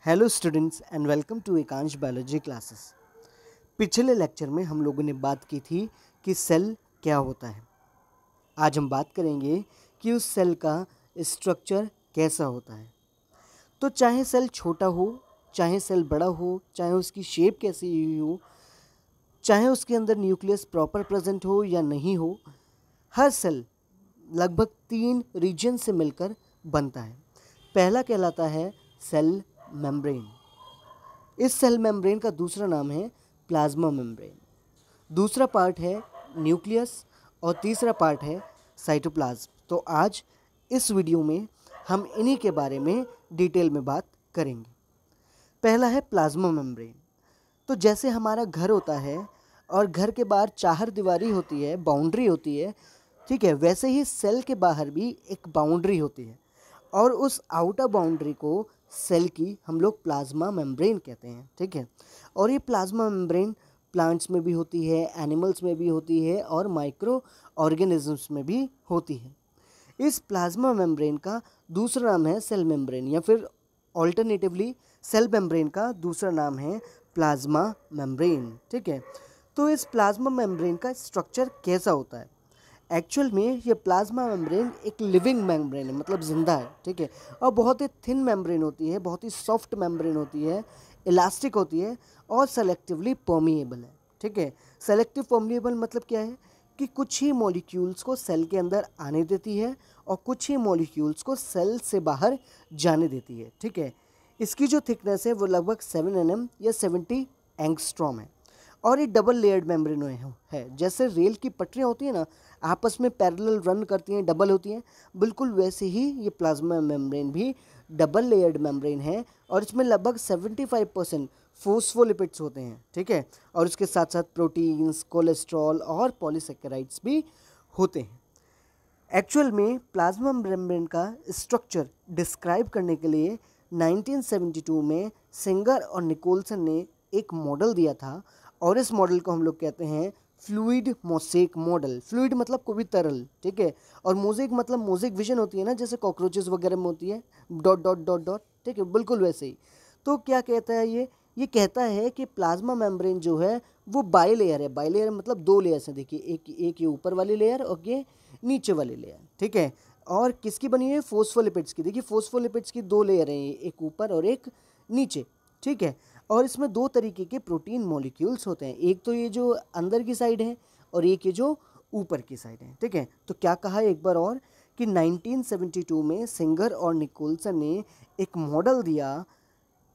Hello students and welcome to Ekansh biology classes. पिछले lecture में हम लोगों ने बात की थी कि सेल क्या होता है। आज हम बात करेंगे कि उस सेल का स्ट्रक्चर कैसा होता है। तो चाहे सेल छोटा हो, चाहे सेल बड़ा हो, चाहे उसकी शेप कैसी हुई हो, चाहे उसके अंदर न्यूक्लियस प्रॉपर प्रेजेंट हो या नहीं हो, हर सेल लगभग 3 रीजन से मिलकर बनता है। पहला कहलाता है सेल मेम्ब्रेन। इस सेल मेम्ब्रेन का दूसरा नाम है प्लाज्मा मेम्ब्रेन। दूसरा पार्ट है न्यूक्लियस और तीसरा पार्ट है साइटोप्लाज्म। तो आज इस वीडियो में हम इन्हीं के बारे में डिटेल में बात करेंगे। पहला है प्लाज्मा मेम्ब्रेन। तो जैसे हमारा घर होता है और घर के बाहर चार दीवारी होती है, बाउंड्री होती है, ठीक है, वैसे ही सेल के बाहर भी एक बाउंड्री होती है और उस आउटर बाउंड्री को सेल की हम लोग प्लाज्मा मेम्ब्रेन कहते हैं, ठीक है। और ये प्लाज्मा मेम्ब्रेन प्लांट्स में भी होती है, एनिमल्स में भी होती है और माइक्रो ऑर्गेनिजम्स में भी होती है। इस प्लाज्मा मेम्ब्रेन का दूसरा नाम है सेल मेम्ब्रेन या फिर ऑल्टरनेटिवली सेल मेम्ब्रेन का दूसरा नाम है प्लाज्मा मेम्ब्रेन, ठीक है। तो इस प्लाज्मा मेम्ब्रेन का स्ट्रक्चर कैसा होता है? एक्चुअल में ये प्लाज्मा मेम्ब्रेन एक लिविंग मेम्ब्रेन है, मतलब जिंदा है, ठीक है। और बहुत ही थिन मेम्ब्रेन होती है, बहुत ही सॉफ्ट मेम्ब्रेन होती है, इलास्टिक होती है और सेलेक्टिवली परमिएबल है, ठीक है। सेलेक्टिव परमिएबल मतलब क्या है कि कुछ ही मॉलिक्यूल्स को सेल के अंदर आने देती है और कुछ ही मॉलिक्यूल्स को सेल से बाहर जाने देती है, ठीक है। इसकी जो थिकनेस है वो लगभग 7 nm या 70 एंगस्ट्रॉम है और ये डबल लेयर्ड मेम्ब्रेन है। जैसे रेल की पटरियाँ होती हैं ना, आपस में पैरेलल रन करती हैं, डबल होती हैं, बिल्कुल वैसे ही ये प्लाज्मा मेम्ब्रेन भी डबल लेयर्ड मेम्ब्रेन है और इसमें लगभग 75% फोस्फोलिपिड्स होते हैं, ठीक है। और उसके साथ साथ प्रोटीन्स, कोलेस्ट्रॉल और पॉलीसेकेराइड्स भी होते हैं। एक्चुअल में प्लाज्मा मेम्ब्रेन का स्ट्रक्चर डिस्क्राइब करने के लिए 1972 में सिंगर और निकोलसन ने एक मॉडल दिया था और इस मॉडल को हम लोग कहते हैं फ्लूइड मोज़ेक मॉडल। फ्लूइड मतलब कोई भी तरल, ठीक है, और मोज़ेक मतलब मोज़ेक विजन होती है ना, जैसे कॉकरोचेस वगैरह में होती है, डॉट डॉट डॉट डॉट, ठीक है, बिल्कुल वैसे ही। तो क्या कहता है ये कहता है कि प्लाज्मा मेम्ब्रेन जो है वो बाई लेयर है। बाई लेयर मतलब 2 लेयर्स हैं, देखिए, एक ये ऊपर वाली लेयर और ये नीचे वाली लेयर, ठीक है। और किसकी बनी हुई है? फोस्फोलिपिड्स की। देखिए, फोस्फोलिपिड्स की 2 लेयर हैं, एक ऊपर और एक नीचे, ठीक है। और इसमें 2 तरीके के प्रोटीन मॉलिक्यूल्स होते हैं, एक तो ये जो अंदर की साइड है और एक ये जो ऊपर की साइड है, ठीक है। तो क्या कहा एक बार और कि 1972 में सिंगर और निकोलसन ने एक मॉडल दिया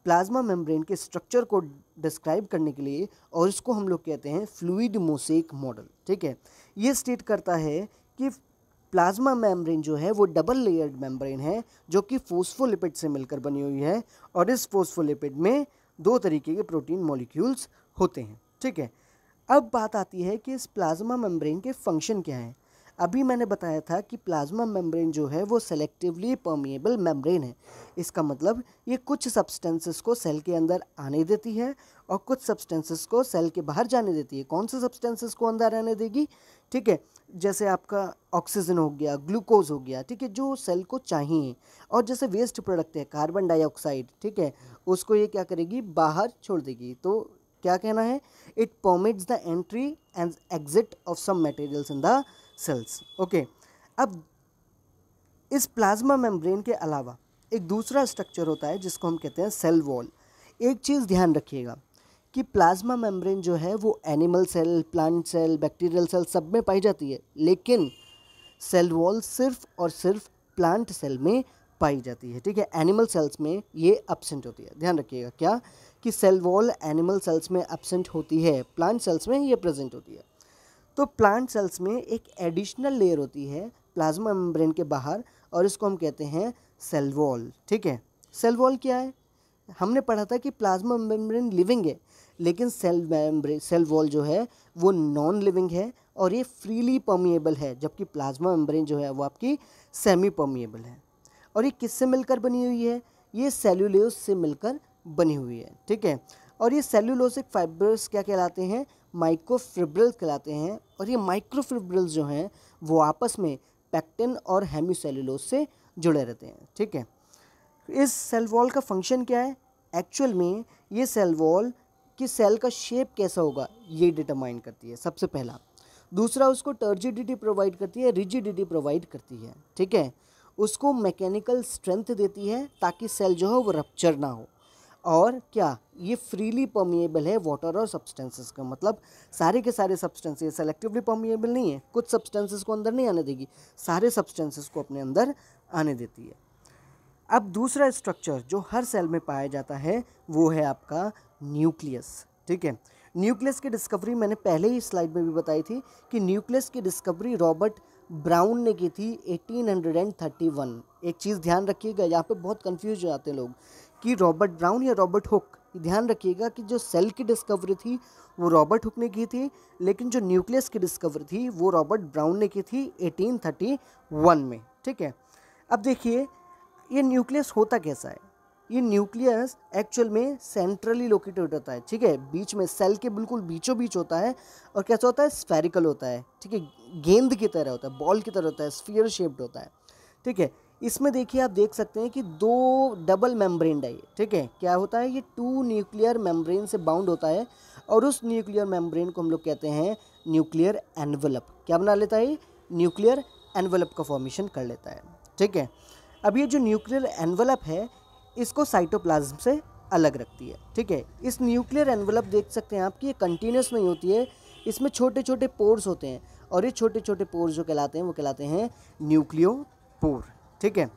प्लाज्मा मेम्ब्रेन के स्ट्रक्चर को डिस्क्राइब करने के लिए और इसको हम लोग कहते हैं फ्लूइड मोज़ेक मॉडल, ठीक है। ये स्टेट करता है कि प्लाज्मा मेम्ब्रेन जो है वो डबल लेयर्ड मेम्ब्रेन है जो कि फोस्फोलिपिड से मिलकर बनी हुई है और इस फोस्फोलिपिड में 2 तरीके के प्रोटीन मॉलिक्यूल्स होते हैं, ठीक है। अब बात आती है कि इस प्लाज्मा मेम्ब्रेन के फंक्शन क्या हैं। अभी मैंने बताया था कि प्लाज्मा मेम्ब्रेन जो है वो सेलेक्टिवली परमिएबल मेम्ब्रेन है। इसका मतलब ये कुछ सब्सटेंसेस को सेल के अंदर आने देती है और कुछ सब्सटेंसेस को सेल के बाहर जाने देती है। कौन से सब्सटेंसेस को अंदर आने देगी? ठीक है, जैसे आपका ऑक्सीजन हो गया, ग्लूकोज हो गया, ठीक है, जो सेल को चाहिए। और जैसे वेस्ट प्रोडक्ट है कार्बन डाइऑक्साइड, ठीक है, उसको ये क्या करेगी? बाहर छोड़ देगी। तो क्या कहना है? It permits the entry and exit of some materials in the cells, okay. अब इस प्लाज्मा मेम्ब्रेन के अलावा एक दूसरा स्ट्रक्चर होता है जिसको हम कहते हैं सेल वॉल। एक चीज़ ध्यान रखिएगा कि प्लाज्मा मेम्ब्रेन जो है वो animal cell, plant cell, bacterial cell सब में पाई जाती है, लेकिन सेल वॉल सिर्फ और सिर्फ प्लांट सेल में पाई जाती है, ठीक है। एनिमल सेल्स में ये एब्सेंट होती है। ध्यान रखिएगा क्या कि सेल वॉल एनिमल सेल्स में एब्सेंट होती है, प्लांट सेल्स में ये प्रेजेंट होती है। तो प्लांट सेल्स में एक एडिशनल लेयर होती है प्लाज्मा मेम्ब्रेन के बाहर और इसको हम कहते हैं सेल वॉल, ठीक है। सेल वॉल क्या है? हमने पढ़ा था कि प्लाज्मा मेम्ब्रेन लिविंग है, लेकिन सेल वॉल जो है वो नॉन लिविंग है और ये फ्रीली परमिएबल है, जबकि प्लाज्मा मेम्ब्रेन जो है वो आपकी सेमी परमिएबल है। और ये किससे मिलकर बनी हुई है? ये सेल्यूलोज से मिलकर बनी हुई है, ठीक है। और ये सेल्यूलोसिक फाइबर्स क्या कहलाते हैं? माइक्रोफिब्रिल्स कहलाते हैं। और ये माइक्रोफिब्रिल्स जो हैं वो आपस में पेक्टिन और हेमिसेल्यूलोज से जुड़े रहते हैं, ठीक है। इस सेल वॉल का फंक्शन क्या है? एक्चुअल में ये सेल वॉल कि सेल का शेप कैसा होगा ये डिटरमाइन करती है सबसे पहला। दूसरा, उसको टर्जिडिटी प्रोवाइड करती है, रिजिडिटी प्रोवाइड करती है, ठीक है। उसको मैकेनिकल स्ट्रेंथ देती है ताकि सेल जो है वो रप्चर ना हो। और क्या, ये फ्रीली परमिएबल है वाटर और सब्सटेंसेस का, मतलब सारे के सारे सब्सटेंसेस, सेलेक्टिवली परमिएबल नहीं है, कुछ सब्सटेंसेस को अंदर नहीं आने देगी, सारे सब्सटेंसेस को अपने अंदर आने देती है। अब दूसरा स्ट्रक्चर जो हर सेल में पाया जाता है वो है आपका न्यूक्लियस, ठीक है। न्यूक्लियस की डिस्कवरी मैंने पहले ही स्लाइड में भी बताई थी कि न्यूक्लियस की डिस्कवरी रॉबर्ट ब्राउन ने की थी 1831। एक चीज़ ध्यान रखिएगा, यहाँ पे बहुत कंफ्यूज हो जाते हैं लोग कि रॉबर्ट ब्राउन या रॉबर्ट हुक। ध्यान रखिएगा कि जो सेल की डिस्कवरी थी वो रॉबर्ट हुक ने की थी, लेकिन जो न्यूक्लियस की डिस्कवरी थी वो रॉबर्ट ब्राउन ने की थी 1831 में, ठीक है। अब देखिए ये न्यूक्लियस होता कैसा है। ये न्यूक्लियस एक्चुअल में सेंट्रली लोकेटेड होता है, ठीक है, बीच में, सेल के बिल्कुल बीचों बीच होता है। और कैसा होता है, स्फेरिकल होता है, ठीक है, गेंद की तरह होता है, बॉल की तरह होता है, स्फीयर शेप्ड होता है, ठीक है। इसमें देखिए आप देख सकते हैं कि दो डबल मेम्ब्रेन है, ठीक है। क्या होता है, ये 2 न्यूक्लियर मेम्ब्रेन से बाउंड होता है और उस न्यूक्लियर मेम्ब्रेन को हम लोग कहते हैं न्यूक्लियर एनवलप। क्या बना लेता है, न्यूक्लियर एनवलप का फॉर्मेशन कर लेता है, ठीक है। अब ये जो न्यूक्लियर एनवलप है इसको साइटोप्लाज्म से अलग रखती है, ठीक है। इस न्यूक्लियर एनवलप देख सकते हैं आप कि ये कंटिन्यूस नहीं होती है, इसमें छोटे छोटे पोर्स होते हैं और ये छोटे छोटे पोर्स जो कहलाते हैं वो कहलाते हैं न्यूक्लियोपोर, ठीक है।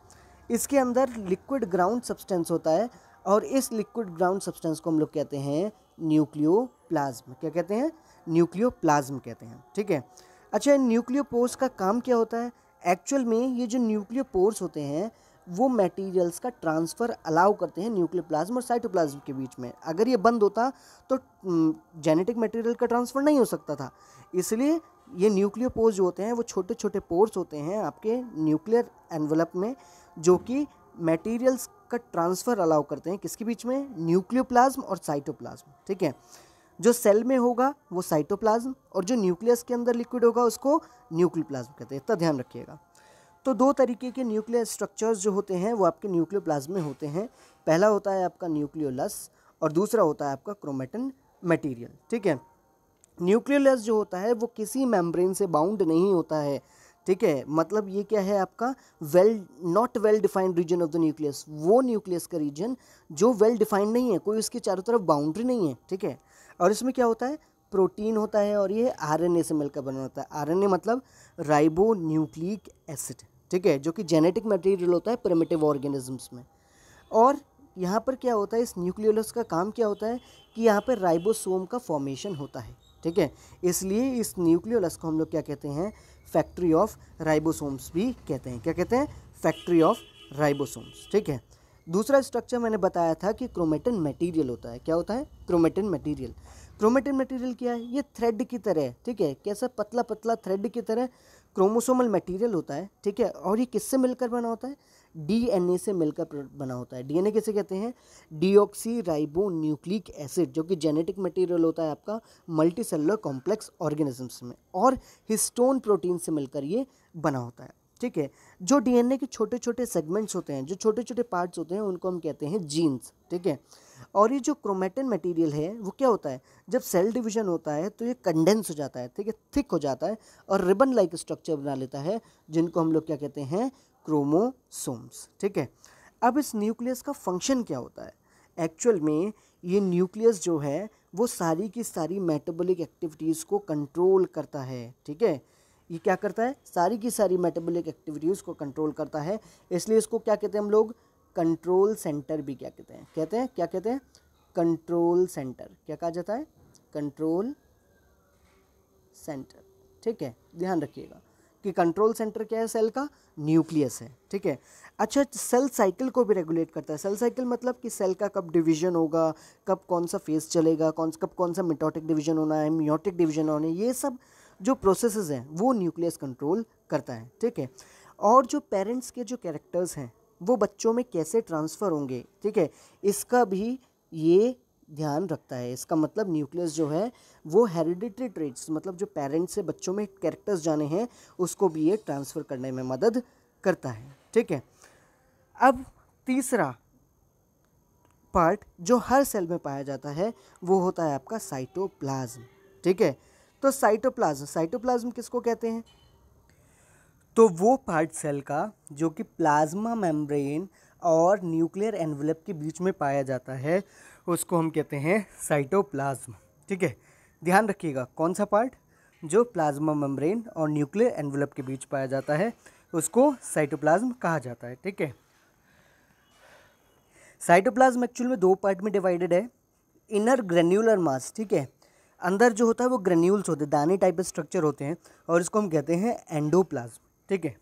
इसके अंदर लिक्विड ग्राउंड सब्सटेंस होता है और इस लिक्विड ग्राउंड सब्सटेंस को हम लोग कहते हैं न्यूक्लियोप्लाज्म। क्या कहते हैं, न्यूक्लियोप्लाज्म कहते हैं, ठीक है। अच्छा, न्यूक्लियोपोर्स का काम क्या होता है, एक्चुअल में ये जो न्यूक्लियोपोर्स होते हैं वो मटेरियल्स का ट्रांसफ़र अलाउ करते हैं न्यूक्लियोप्लाज्म और साइटोप्लाज्म के बीच में। अगर ये बंद होता तो जेनेटिक मटेरियल का ट्रांसफ़र नहीं हो सकता था, इसलिए ये न्यूक्लियोपोर्स जो होते हैं वो छोटे छोटे पोर्स होते हैं आपके न्यूक्लियर एनवलप में, जो कि मटेरियल्स का ट्रांसफ़र अलाउ करते हैं किसके बीच में, न्यूक्लियोप्लाज्म और साइटोप्लाज्म, ठीक है। जो सेल में होगा वो साइटोप्लाज्म और जो न्यूक्लियस के अंदर लिक्विड होगा उसको न्यूक्लियोप्लाज्म कहते हैं, इतना ध्यान रखिएगा। तो दो तरीके के न्यूक्लियर स्ट्रक्चर्स जो होते हैं वो आपके न्यूक्लियोप्लाज्म में होते हैं। पहला होता है आपका न्यूक्लियोलस और दूसरा होता है आपका क्रोमेटिन मटेरियल, ठीक है। न्यूक्लियोलस जो होता है वो किसी मेम्ब्रेन से बाउंड नहीं होता है, ठीक है। मतलब ये क्या है आपका not well defined region of the nucleus, वो न्यूक्लियस का रीजन जो वेल डिफाइंड नहीं है, कोई उसके चारों तरफ बाउंड्री नहीं है, ठीक है। और इसमें क्या होता है, प्रोटीन होता है और ये आरएनए से मिलकर बना होता है। आरएनए मतलब राइबो न्यूक्लिक एसिड, ठीक है, जो कि जेनेटिक मटेरियल होता है प्रिमिटिव ऑर्गेनिजम्स में। और यहाँ पर क्या होता है, इस न्यूक्लियोलस का काम क्या होता है कि यहाँ पर राइबोसोम का फॉर्मेशन होता है, ठीक है। इसलिए इस न्यूक्लियोलस को हम लोग क्या कहते हैं, फैक्ट्री ऑफ राइबोसोम्स भी कहते हैं। क्या कहते हैं, फैक्ट्री ऑफ राइबोसोम्स, ठीक है। दूसरा स्ट्रक्चर मैंने बताया था कि क्रोमेटिन मटेरियल होता है। क्या होता है, क्रोमेटिन मटेरियल। क्रोमेटिन मटेरियल क्या है, ये थ्रेड की तरह है, ठीक है, कैसा पतला पतला थ्रेड की तरह क्रोमोसोमल मटेरियल होता है, ठीक है। और ये किससे मिलकर बना होता है, डीएनए से मिलकर बना होता है। डीएनए किसे कहते हैं, डीऑक्सी राइबो न्यूक्लिक एसिड, जो कि जेनेटिक मटेरियल होता है आपका मल्टी सेलुलर कॉम्प्लेक्स ऑर्गेनिजम्स में, और हिस्टोन प्रोटीन से मिलकर ये बना होता है, ठीक है। जो डीएनए के छोटे छोटे सेगमेंट्स होते हैं, जो छोटे छोटे पार्ट्स होते हैं, उनको हम कहते हैं जीन्स, ठीक है। और ये जो क्रोमेटिन मटेरियल है वो क्या होता है, जब सेल डिवीजन होता है तो ये कंडेंस हो जाता है, ठीक है, थिक हो जाता है और रिबन लाइक स्ट्रक्चर बना लेता है, जिनको हम लोग क्या कहते हैं, क्रोमोसोम्स, ठीक है। अब इस न्यूक्लियस का फंक्शन क्या होता है, एक्चुअल में ये न्यूक्लियस जो है वो सारी की सारी मेटाबॉलिक एक्टिविटीज़ को कंट्रोल करता है, ठीक है। ये क्या करता है, सारी की सारी मेटाबॉलिक एक्टिविटीज़ को कंट्रोल करता है, इसलिए इसको क्या कहते हैं हम लोग, कंट्रोल सेंटर भी क्या कहते हैं, क्या कहते हैं, कंट्रोल सेंटर। क्या कहा जाता है, कंट्रोल सेंटर, ठीक है। ध्यान रखिएगा कि कंट्रोल सेंटर क्या है, सेल का न्यूक्लियस है, ठीक है। अच्छा, सेल साइकिल को भी रेगुलेट करता है। सेल साइकिल मतलब कि सेल का कब डिवीजन होगा, कब कौन सा फेज चलेगा, कब कौन सा मिटोटिक डिवीजन होना है, मियोटिक डिवीजन होना है, ये सब जो प्रोसेसेस हैं वो न्यूक्लियस कंट्रोल करता है, ठीक है। और जो पेरेंट्स के जो कैरेक्टर्स हैं वो बच्चों में कैसे ट्रांसफ़र होंगे, ठीक है, इसका भी ये ध्यान रखता है। इसका मतलब न्यूक्लियस जो है वो हेरिडिटरी ट्रेट्स, मतलब जो पेरेंट्स से बच्चों में कैरेक्टर्स जाने हैं उसको भी ये ट्रांसफ़र करने में मदद करता है, ठीक है। अब तीसरा पार्ट जो हर सेल में पाया जाता है वो होता है आपका साइटोप्लाज्म। ठीक है, तो साइटोप्लाज्म किसको कहते हैं? तो वो पार्ट सेल का जो कि प्लाज्मा मेम्ब्रेन और न्यूक्लियर एनवलप के बीच में पाया जाता है उसको हम कहते हैं साइटोप्लाज्म। ठीक है, ध्यान रखिएगा, कौन सा पार्ट? जो प्लाज्मा मेम्ब्रेन और न्यूक्लियर एनवलप के बीच पाया जाता है उसको साइटोप्लाज्म कहा जाता है। ठीक है, साइटोप्लाज्म एक्चुअल में दो पार्ट में डिवाइडेड है। इनर ग्रेन्युलर मास, ठीक है, अंदर जो होता है वो ग्रेन्यूल्स होते हैं, दाने टाइप के स्ट्रक्चर होते हैं और इसको हम कहते हैं एंडोप्लाज्म। ठीक है,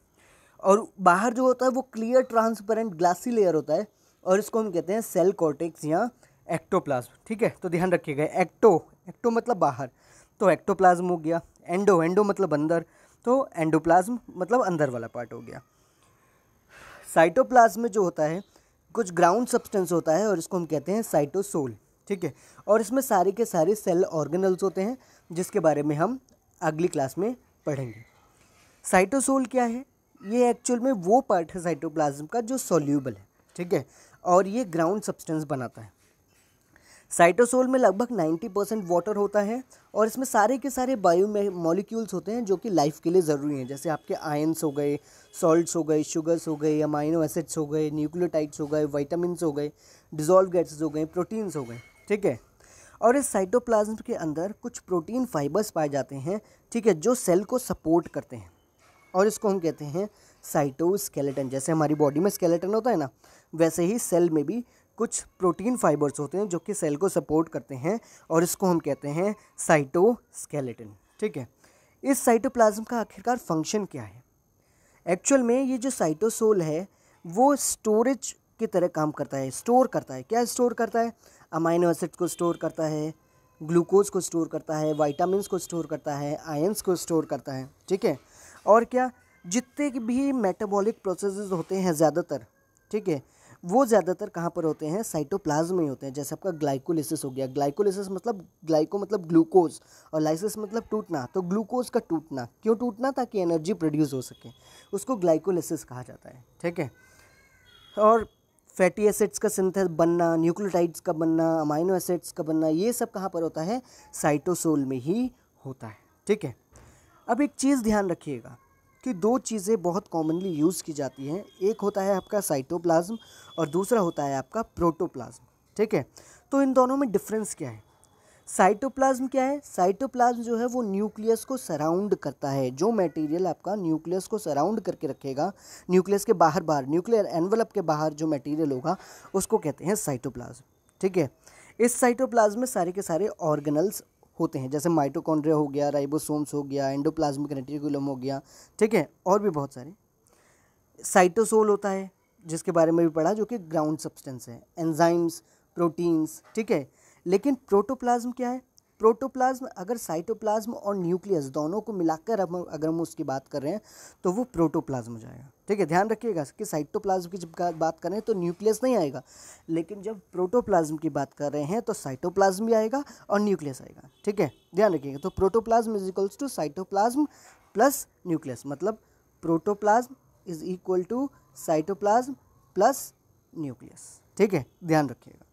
और बाहर जो होता है वो क्लियर ट्रांसपेरेंट ग्लासी लेयर होता है और इसको हम कहते हैं सेल कॉर्टेक्स या एक्टोप्लाज्म। ठीक है, तो ध्यान रखिएगा, एक्टो मतलब बाहर, तो एक्टोप्लाज्म हो गया। एंडो मतलब अंदर, तो एंडोप्लाज्म मतलब अंदर वाला पार्ट हो गया। साइटोप्लाज्म में जो होता है कुछ ग्राउंड सब्सटेंस होता है और इसको हम कहते हैं साइटोसोल। ठीक है, और इसमें सारे के सारे सेल ऑर्गेनल्स होते हैं जिसके बारे में हम अगली क्लास में पढ़ेंगे। साइटोसोल क्या है? ये एक्चुअल में वो पार्ट है साइटोप्लाज्म का जो सॉल्यूबल है। ठीक है, और ये ग्राउंड सब्सटेंस बनाता है। साइटोसोल में लगभग 90% वाटर होता है और इसमें सारे के सारे बायो मॉलिक्यूल्स होते हैं जो कि लाइफ के लिए ज़रूरी हैं, जैसे आपके आयंस हो गए, सॉल्ट्स हो गए, शुगर्स हो गए, अमाइनो एसिड्स हो गए, न्यूक्लियोटाइड्स हो गए, विटामिन्स हो गए, डिजॉल्व गैसेस हो गए, प्रोटीन्स हो गए। ठीक है, और इस साइटोप्लाज्म के अंदर कुछ प्रोटीन फाइबर्स पाए जाते हैं, ठीक है, जो सेल को सपोर्ट करते हैं और इसको हम कहते हैं साइटोस्केलेटन। जैसे हमारी बॉडी में स्केलेटन होता है ना, वैसे ही सेल में भी कुछ प्रोटीन फाइबर्स होते हैं जो कि सेल को सपोर्ट करते हैं और इसको हम कहते हैं साइटोस्केलेटन। ठीक है, इस साइटोप्लाज्म का आखिरकार फंक्शन क्या है? एक्चुअल में ये जो साइटोसोल है वो स्टोरेज की तरह काम करता है, स्टोर करता है। क्या स्टोर करता है? अमाइनो एसिड को स्टोर करता है, ग्लूकोज को स्टोर करता है, विटामिन्स को स्टोर करता है, आयंस को स्टोर करता है। ठीक है, और क्या, जितने भी मेटाबॉलिक प्रोसेसेस होते हैं ज़्यादातर, ठीक है, वो ज़्यादातर कहाँ पर होते हैं? साइटोप्लाज्म में होते हैं। जैसे आपका ग्लाइकोलिसिस हो गया, ग्लाइकोलिसिस मतलब ग्लाइको मतलब ग्लूकोज और लाइसिस मतलब टूटना, तो ग्लूकोज का टूटना, क्यों टूटना? ताकि एनर्जी प्रोड्यूस हो सके, उसको ग्लाइकोलिसिस कहा जाता है। ठीक है, और फैटी एसिड्स का सिंथेसिस बनना, न्यूक्लियोटाइड्स का बनना, अमाइनो एसिड्स का बनना, ये सब कहाँ पर होता है? साइटोसोल में ही होता है। ठीक है, अब एक चीज़ ध्यान रखिएगा कि दो चीज़ें बहुत कॉमनली यूज़ की जाती हैं, एक होता है आपका साइटोप्लाज्म और दूसरा होता है आपका प्रोटोप्लाज्म। ठीक है, तो इन दोनों में डिफरेंस क्या है? साइटोप्लाज्म क्या है? साइटोप्लाज्म जो है वो न्यूक्लियस को सराउंड करता है। जो मटेरियल आपका न्यूक्लियस को सराउंड करके रखेगा, न्यूक्लियस के बाहर न्यूक्लियर एनवलप के बाहर जो मटेरियल होगा उसको कहते हैं साइटोप्लाज्म। ठीक है, इस साइटोप्लाज्म में सारे के सारे ऑर्गेनल्स होते हैं, जैसे माइटोकॉन्ड्रिया हो गया, राइबोसोम्स हो गया, एंडोप्लाज्मिक रेटिकुलम हो गया। ठीक है, और भी बहुत सारे। साइटोसोल होता है जिसके बारे में भी पढ़ा, जो कि ग्राउंड सब्सटेंस है, एंजाइम्स, प्रोटीन्स। ठीक है, लेकिन प्रोटोप्लाज्म क्या है? प्रोटोप्लाज्म अगर साइटोप्लाज्म और न्यूक्लियस दोनों को मिलाकर अगर हम उसकी बात कर रहे हैं तो वो प्रोटोप्लाज्म हो जाएगा। ठीक है, ध्यान रखिएगा कि साइटोप्लाज्म की जब बात करें तो न्यूक्लियस नहीं आएगा, लेकिन जब प्रोटोप्लाज्म की बात कर रहे हैं तो साइटोप्लाज्म भी आएगा और न्यूक्लियस आएगा। ठीक है, ध्यान रखिएगा। तो protoplasm is equals to cytoplasm plus nucleus, मतलब protoplasm is equal to cytoplasm plus nucleus. ठीक है, ध्यान रखिएगा।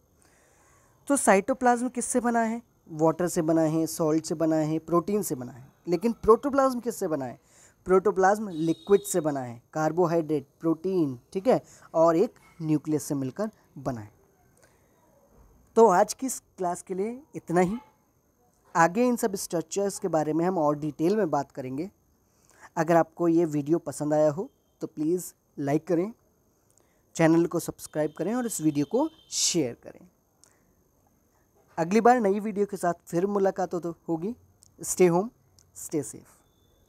तो साइटोप्लाज्म किससे बना है? वाटर से बना है, सॉल्ट से बना है, प्रोटीन से बना है। लेकिन प्रोटोप्लाज्म किससे बना है? प्रोटोप्लाज्म लिक्विड से बना है, कार्बोहाइड्रेट, प्रोटीन, ठीक है, और एक न्यूक्लियस से मिलकर बना है। तो आज की इस क्लास के लिए इतना ही। आगे इन सब स्ट्रक्चर्स के बारे में हम और डिटेल में बात करेंगे। अगर आपको ये वीडियो पसंद आया हो तो प्लीज़ लाइक करें, चैनल को सब्सक्राइब करें और इस वीडियो को शेयर करें। अगली बार नई वीडियो के साथ फिर मुलाकात होगी। Stay home, stay safe.